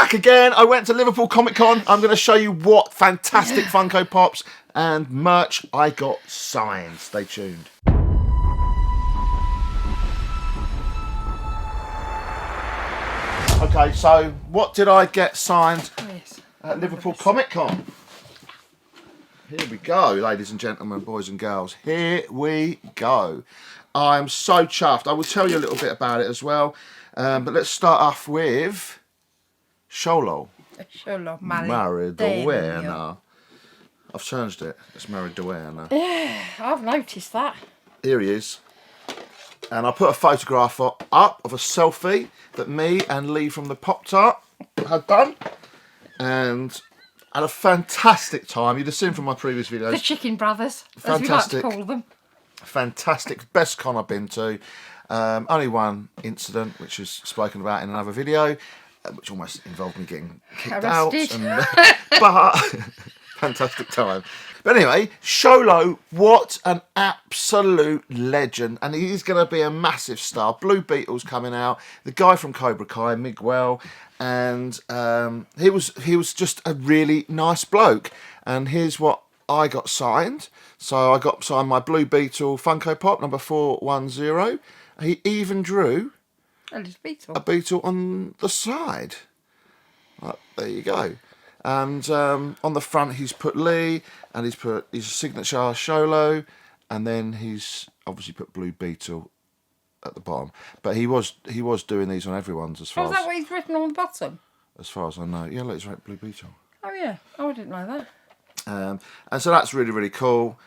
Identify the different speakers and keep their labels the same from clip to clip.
Speaker 1: back again. I went to Liverpool Comic Con. I'm going to show you what fantastic Funko Pops and merch I got signed. Stay tuned. Okay, so what did I get signed at Liverpool Comic Con? Here we go, ladies and gentlemen, boys and girls. Here we go. I'm so chuffed. I will tell you a little bit about it as well. But let's start off with Sholo.
Speaker 2: Sholo
Speaker 1: Maridueña. I've changed it. It's Mariduena.
Speaker 2: I've noticed that.
Speaker 1: Here he is. And I put a photograph up of a selfie that me and Lee from the Pop-Tart had done. And had a fantastic time. You'd have seen from my previous videos.
Speaker 2: The Chicken Brothers,
Speaker 1: Fantastic.
Speaker 2: as we like to call them.
Speaker 1: Fantastic. Best con I've been to. Only one incident, which was spoken about in another video, which almost involved me getting kicked out. But fantastic time. But anyway, Sholo, what an absolute legend. And he's going to be a massive star. Blue Beetle's coming out. The guy from Cobra Kai, Miguel. And he was just a really nice bloke. And here's what I got signed. So I got signed my Blue Beetle Funko Pop, number 410. He even drew a beetle on the side. There you go. And on the front he's put Lee, and he's put his signature Sholo, and then he's obviously put Blue Beetle at the bottom. But he was doing these on everyone's as far as...
Speaker 2: Oh, is that what he's written on the bottom?
Speaker 1: As far as I know. Yeah, look, it's right, Blue Beetle.
Speaker 2: Oh yeah, oh I didn't know that.
Speaker 1: And so that's really, really cool.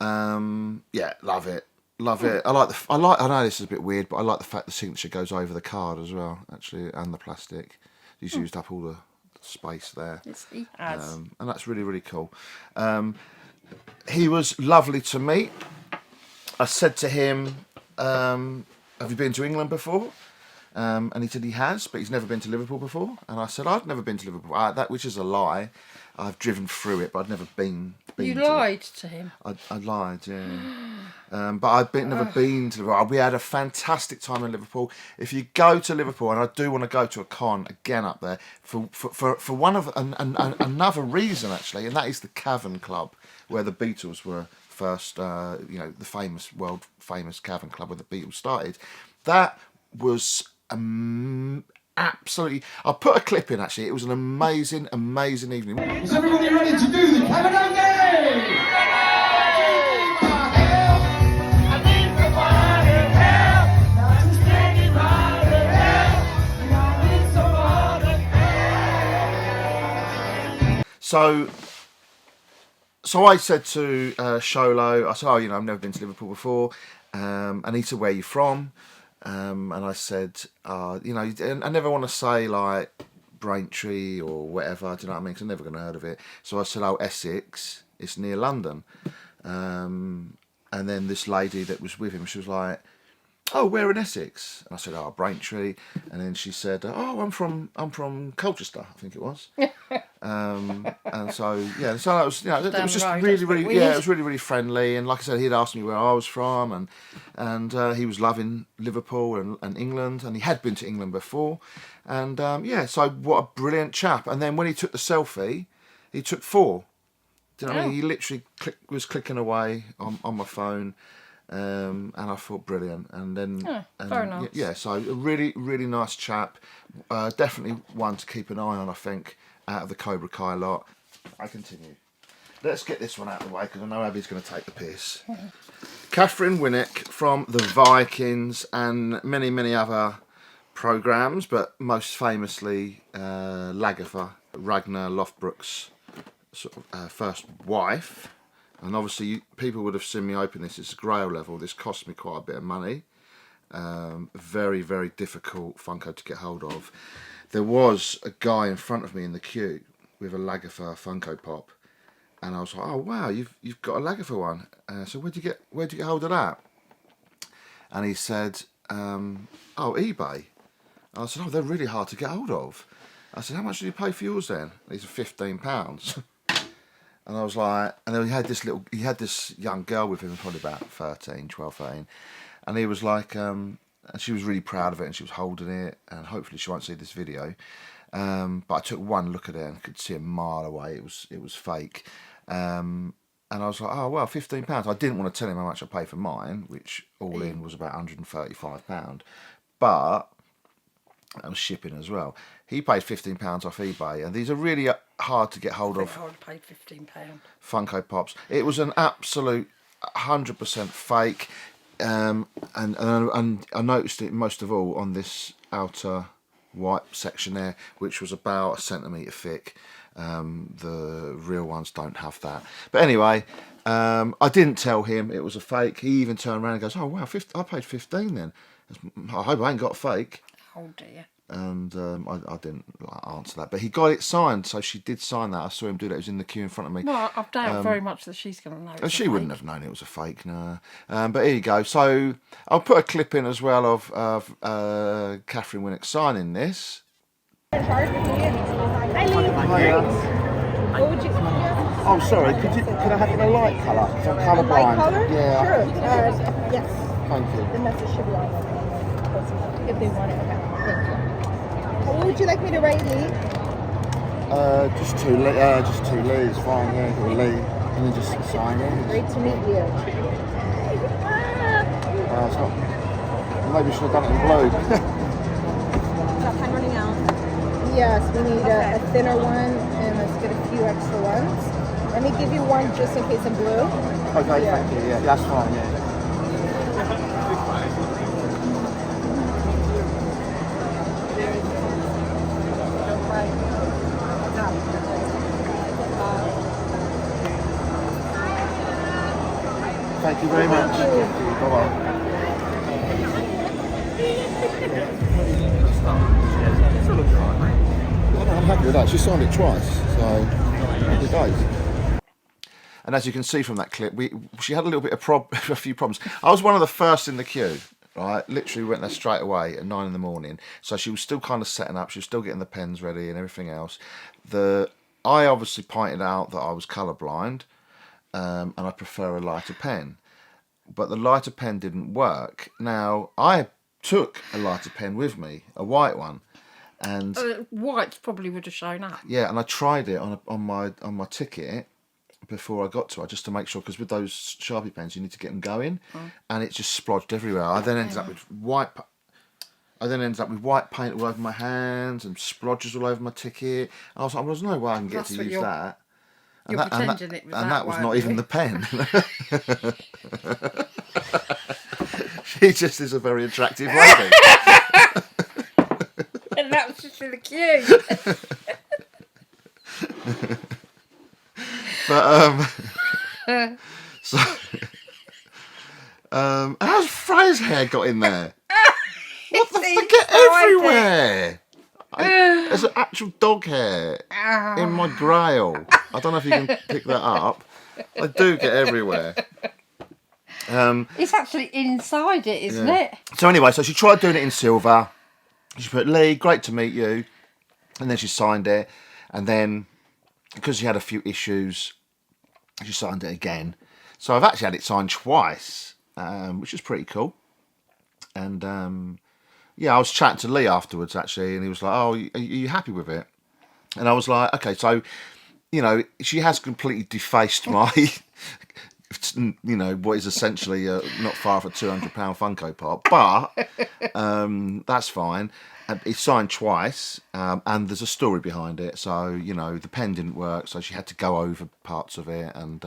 Speaker 1: Yeah, love it. Love it. I know this is a bit weird, but I like the fact the signature goes over the card as well, actually, and the plastic. He's used up all the space there.
Speaker 2: Yes, he has.
Speaker 1: And that's really, really cool. He was lovely to meet. I said to him, have you been to England before? And he said he has, but he's never been to Liverpool before. And I said, I've never been to Liverpool. That, which is a lie. I've driven through it, but I'd never been
Speaker 2: You lied to him.
Speaker 1: I lied, yeah. But I've never been to Liverpool. We had a fantastic time in Liverpool. If you go to Liverpool, and I do want to go to a con again up there for one of another reason actually, and that is the Cavern Club, where the Beatles were first. The famous, world famous Cavern Club where the Beatles started. That was absolutely. I'll put a clip in actually. It was an amazing, amazing evening.
Speaker 3: Is everybody ready to do the Cavern Game?
Speaker 1: So I said to Sholo, I said, oh, I've never been to Liverpool before. And he said, where are you from? And I said, I never want to say like Braintree or whatever, do you know what I mean? Because I'm never going to heard of it. So I said, oh, Essex, it's near London. And then this lady that was with him, she was like, oh, where in Essex? And I said, oh, Braintree. And then she said, oh, I'm from Colchester, I think it was. And so that was, it was just really, really, it was really, really friendly. And like I said, he'd asked me where I was from, and he was loving Liverpool and England, and he had been to England before. And so what a brilliant chap. And then when he took the selfie, he took 4. Do you know what I mean? He literally was clicking away on my phone. And I thought brilliant, and then
Speaker 2: very nice.
Speaker 1: Yeah, so a really, really nice chap. Definitely one to keep an eye on, I think, out of the Cobra Kai lot. I continue. Let's get this one out of the way because I know Abby's going to take the piss. Catherine Winnick from the Vikings and many, many other programmes, but most famously Lagertha, Ragnar Lothbrok's first wife. And obviously, people would have seen me open this. It's a Grail level. This cost me quite a bit of money. Very, very difficult Funko to get hold of. There was a guy in front of me in the queue with a Lagertha Funko Pop, and I was like, "Oh wow, you've got a Lagertha one. So where'd you get hold of that?" And he said, "Oh, eBay." And I said, "Oh, they're really hard to get hold of." I said, "How much did you pay for yours then?" These are £15. And I was like, and then he had this young girl with him, probably about 12, 13. And he was like, and she was really proud of it, and she was holding it, and hopefully she won't see this video. but I took one look at it and could see a mile away it was fake. And I was like, oh well, £15. I didn't want to tell him how much I paid for mine, which all in was about £135, but that was shipping as well. He paid £15 off eBay, and these are really hard to get hold of.
Speaker 2: I would have paid £15.
Speaker 1: Funko Pops. It was an absolute 100% fake, and I noticed it most of all on this outer white section there, which was about a centimetre thick. The real ones don't have that. But anyway, I didn't tell him it was a fake. He even turned around and goes, "Oh wow, I paid 15 then. I hope I ain't got a fake."
Speaker 2: Oh dear.
Speaker 1: And I didn't answer that, but he got it signed, so she did sign that. I saw him do that. It was in the queue in front of me.
Speaker 2: Well, I doubt very much that she's going to know. It's
Speaker 1: She
Speaker 2: a
Speaker 1: wouldn't
Speaker 2: fake.
Speaker 1: have known it was a fake, no. But here you go. So I'll put a clip in as well of Catherine Winnick signing this.
Speaker 4: Hi, Lee. What would you?
Speaker 1: Oh, sorry. Could I have it in a light colour? Because I'm colourblind.
Speaker 4: Light color?
Speaker 1: Yeah.
Speaker 4: Sure. Yes.
Speaker 1: Thank you.
Speaker 4: The message should be on it. If they want it. Okay. Thank you. What would you like me to write, Lee?
Speaker 1: Just two Lees, fine. Yeah, or Lee, and then just sign it.
Speaker 4: Great to meet you.
Speaker 1: It's not. Maybe we should have done it in blue.
Speaker 4: Pen running out. Yes, we need a thinner one, and let's get a few extra ones. Let me give you one just in case in blue.
Speaker 1: Okay,
Speaker 4: Yeah.
Speaker 1: thank you. Yeah, that's fine. Yeah. Thank you very much. Bye-bye. I'm happy with that. She signed it twice, so happy days. And as you can see from that clip, she had a little bit of a few problems. I was one of the first in the queue, right? Literally went there straight away at 9 in the morning. So she was still kind of setting up. She was still getting the pens ready and everything else. I obviously pointed out that I was colourblind, and I prefer a lighter pen. But the lighter pen didn't work. Now, I took a lighter pen with me, a white one. And
Speaker 2: White probably would have shown up.
Speaker 1: yeah, and I tried it on my ticket before I got to it, just to make sure, because with those Sharpie pens you need to get them going, and it just splodged everywhere. I then ended up with white paint all over my hands and splodges all over my ticket. I was like, well, there's no way I can get
Speaker 2: That's
Speaker 1: to
Speaker 2: what
Speaker 1: use
Speaker 2: you're-
Speaker 1: that.
Speaker 2: You're pretending it was
Speaker 1: and
Speaker 2: that
Speaker 1: that was
Speaker 2: way,
Speaker 1: not
Speaker 2: really.
Speaker 1: even the pen. She just is a very attractive lady.
Speaker 2: And that was just in the queue.
Speaker 1: But so how's Freya's hair got in there? What the fuck? Get everywhere. There's an actual dog hair in my grail. I don't know if you can pick that up. I do get everywhere.
Speaker 2: It's actually inside it, isn't it?
Speaker 1: So anyway, so she tried doing it in silver. She put, "Lee, great to meet you," and then she signed it. And then, because she had a few issues, she signed it again. So I've actually had it signed twice, which is pretty cool. And yeah, I was chatting to Lee afterwards actually, and he was like, "Oh, are you happy with it?" And I was like, "Okay, so, you know, she has completely defaced my, you know, what is essentially not far off a £200 Funko Pop, but that's fine." And it's signed twice, and there's a story behind it. So, you know, the pen didn't work, so she had to go over parts of it, and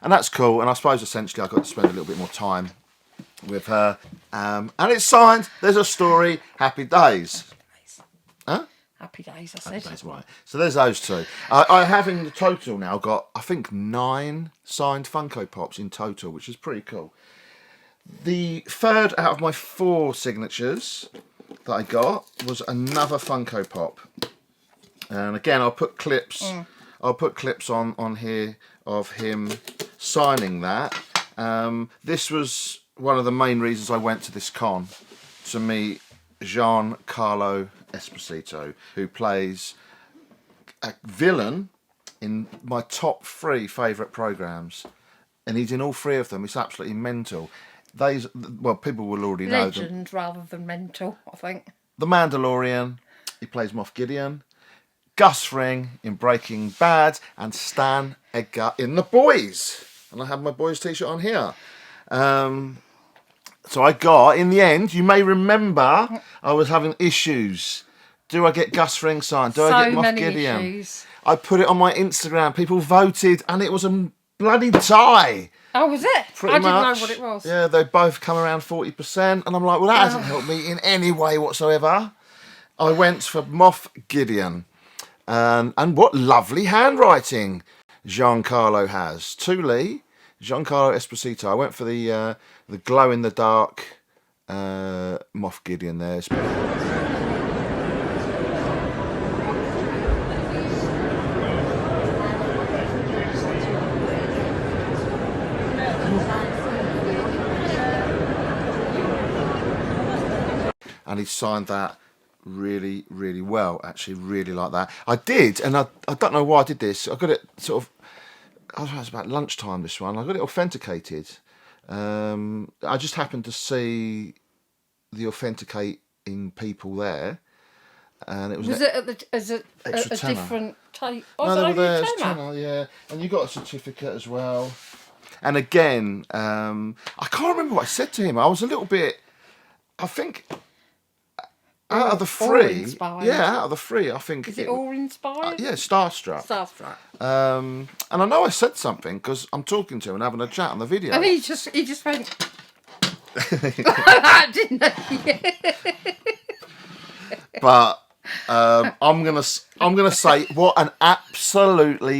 Speaker 1: that's cool. And I suppose essentially I got to spend a little bit more time with her, and it's signed. There's a story. Happy days. Huh?
Speaker 2: Happy days, I said.
Speaker 1: Happy days, right. So there's those two. I have in the total now got, I think, 9 signed Funko Pops in total, which is pretty cool. The third out of my 4 signatures that I got was another Funko Pop, and again I'll put clips. I'll put clips on here of him signing that. This was one of the main reasons I went to this con, to meet Giancarlo Esposito, who plays a villain in my top 3 favourite programmes, and he's in all 3 of them. It's absolutely mental. Well, people will already know them.
Speaker 2: Legend rather than mental, I think.
Speaker 1: The Mandalorian, he plays Moff Gideon. Gus Fring in Breaking Bad, and Stan Edgar in The Boys. And I have my Boys t-shirt on here. So I got, in the end, you may remember, I was having issues. Do I get Gus Fring signed? Do I get Moff Gideon?
Speaker 2: Issues.
Speaker 1: I put it on my Instagram. People voted, and it was a bloody tie.
Speaker 2: Oh, was it?
Speaker 1: Pretty
Speaker 2: I didn't
Speaker 1: much.
Speaker 2: know what it was.
Speaker 1: Yeah, they both come around 40%, and I'm like, well, that hasn't helped me in any way whatsoever. I went for Moff Gideon, and what lovely handwriting Giancarlo has. To Lee, Giancarlo Esposito. I went for the glow in the dark Moff Gideon there. And he signed that really, really well. Actually, really like that. I did, and I don't know why I did this. I got it sort of, I don't know, it was about lunchtime, this one. I got it authenticated. I just happened to see the authenticating people there. And it was
Speaker 2: it a
Speaker 1: tenner.
Speaker 2: different type?
Speaker 1: No, they were there. It's tenner, yeah. And you got a certificate as well. And again, I can't remember what I said to him. I was a little bit, I think, out of the three, I think.
Speaker 2: Is it all inspired?
Speaker 1: Yeah, starstruck.
Speaker 2: Starstruck.
Speaker 1: And I know I said something because I'm talking to him and having a chat on the video.
Speaker 2: And he just went. Didn't he?
Speaker 1: But I'm gonna say what an absolute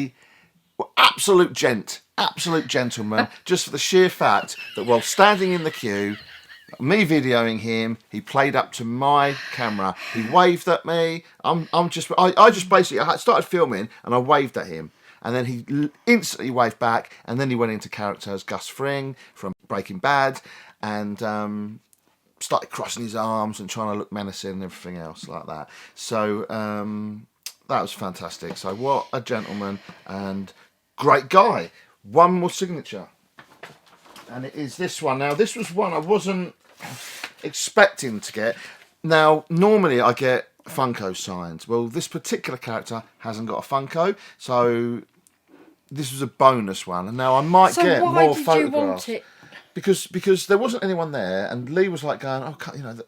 Speaker 1: gentleman, just for the sheer fact that while standing in the queue, me videoing him, he played up to my camera. He waved at me. I just basically, I started filming and I waved at him, and then he instantly waved back, and then he went into character as Gus Fring from Breaking Bad, and started crossing his arms and trying to look menacing and everything else like that. So that was fantastic. So what a gentleman and great guy. One more signature, and it is this one. Now this was one I wasn't expecting to get. Now normally I get Funko signs. Well, this particular character hasn't got a Funko, so this was a bonus one. And now I might get more photographs.
Speaker 2: You want it?
Speaker 1: Because there wasn't anyone there, and Lee was like going, oh, you know,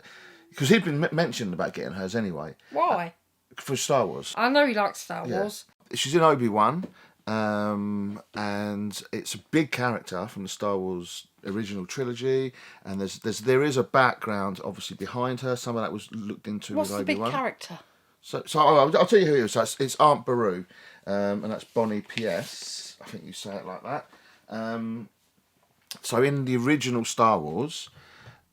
Speaker 1: because he'd been mentioned about getting hers anyway.
Speaker 2: Why?
Speaker 1: For Star Wars.
Speaker 2: I know he likes Star Wars.
Speaker 1: She's in Obi-Wan, and it's a big character from the Star Wars original trilogy, and there is a background obviously behind her. Some of that was looked into
Speaker 2: What's
Speaker 1: with
Speaker 2: the
Speaker 1: Obi-Wan.
Speaker 2: big character?
Speaker 1: So I'll tell you who it is. So it's Aunt Beru, and that's Bonnie Piesse. I think you say it like that. So in the original Star Wars,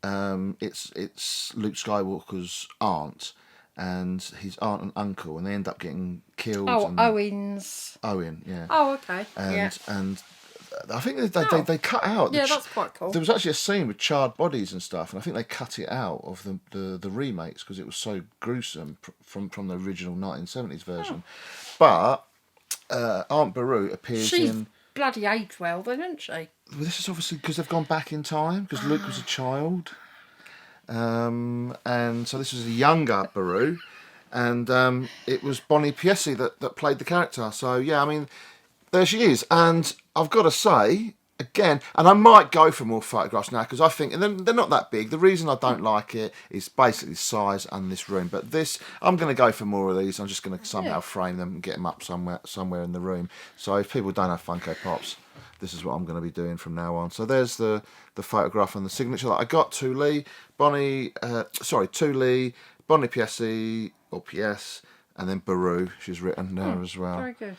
Speaker 1: it's Luke Skywalker's aunt and his aunt and uncle, and they end up getting killed.
Speaker 2: Oh, Owen, yeah. Oh, okay.
Speaker 1: And I think they cut out.
Speaker 2: Yeah, that's quite cool.
Speaker 1: There was actually a scene with charred bodies and stuff, and I think they cut it out of the remakes because it was so gruesome from the original 1970s version. But Aunt Beru appears in.
Speaker 2: Bloody aged well, then, isn't she?
Speaker 1: Well, this is obviously because they've gone back in time, because Luke was a child. And so this was a younger Beru, and it was Bonnie Piesse that played the character. So, yeah, I mean, there she is. And I've got to say, again, and I might go for more photographs now, because I think, and they're not that big. The reason I don't like it is basically size and this room. But this, I'm going to go for more of these. I'm just going to somehow frame them and get them up somewhere in the room. So if people don't have Funko Pops, this is what I'm going to be doing from now on. So there's the photograph and the signature that I got. To Lee, Bonnie Piesse, or Piesse, and then Beru, she's written there as well.
Speaker 2: Very good.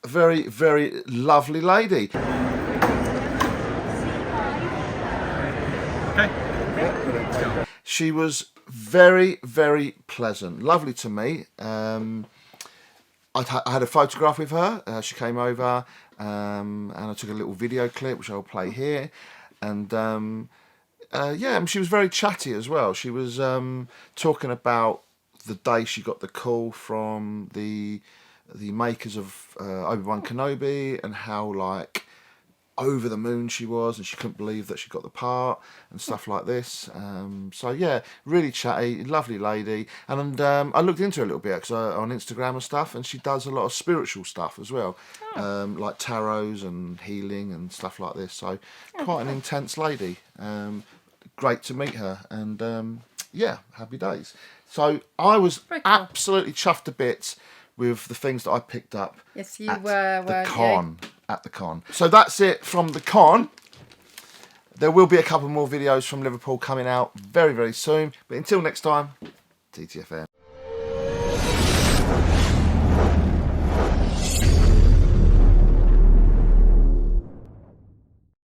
Speaker 1: A very, very lovely lady. Okay. She was very, very pleasant, lovely to me. I had a photograph with her. She came over, and I took a little video clip, which I'll play here. And she was very chatty as well. She was talking about the day she got the call from the makers of Obi-Wan Kenobi, and how, like, over the moon she was, and she couldn't believe that she got the part and stuff like this. So yeah, really chatty, lovely lady. And I looked into her a little bit because on Instagram and stuff, and she does a lot of spiritual stuff as well, like tarots and healing and stuff like this. So quite an intense lady. Great to meet her, and yeah, happy days. So I was absolutely chuffed to bits with the things that I picked up.
Speaker 2: Yes, you
Speaker 1: at
Speaker 2: were,
Speaker 1: the
Speaker 2: weren't
Speaker 1: con. At the con. So that's it from the con. There will be a couple more videos from Liverpool coming out very, very soon. But until next time, TTFN.